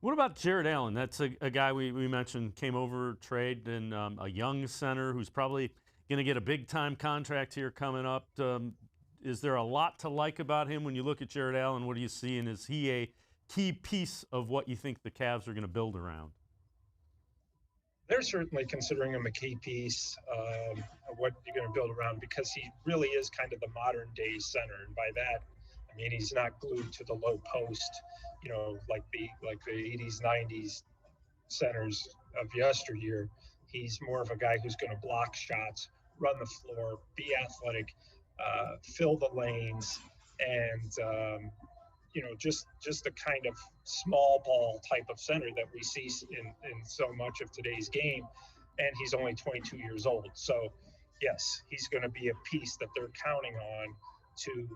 What about Jarrett Allen? That's a guy we mentioned came over trade, and a young center who's probably going to get a big time contract here coming up. Is there a lot to like about him when you look at Jarrett Allen? What do you see, and is he a key piece of what you think the Cavs are going to build around? They're certainly considering him a key piece of what you're going to build around, because he really is kind of the modern day center. And by that, I mean he's not glued to the low post, like the 80s, 90s centers of yesteryear. He's more of a guy who's going to block shots, run the floor, be athletic, fill the lanes, and just the kind of small ball type of center that we see in so much of today's game. And he's only 22 years old. So, yes, he's going to be a piece that they're counting on to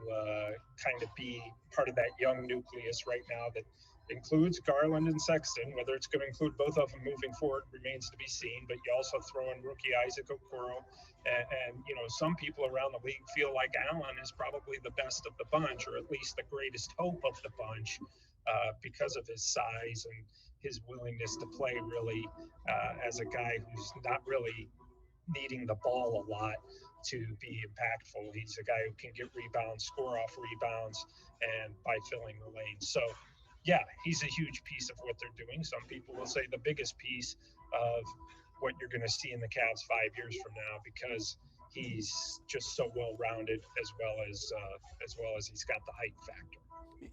kind of be part of that young nucleus right now that includes Garland and Sexton. Whether it's going to include both of them moving forward remains to be seen, but you also throw in rookie Isaac Okoro. And some people around the league feel like Allen is probably the best of the bunch, or at least the greatest hope of the bunch, because of his size and his willingness to play really as a guy who's not really needing the ball a lot to be impactful. He's a guy who can get rebounds, score off rebounds, and by filling the lane. So, yeah, he's a huge piece of what they're doing. Some people will say the biggest piece of what you're going to see in the Cavs 5 years from now, because he's just so well rounded, as well as he's got the height factor.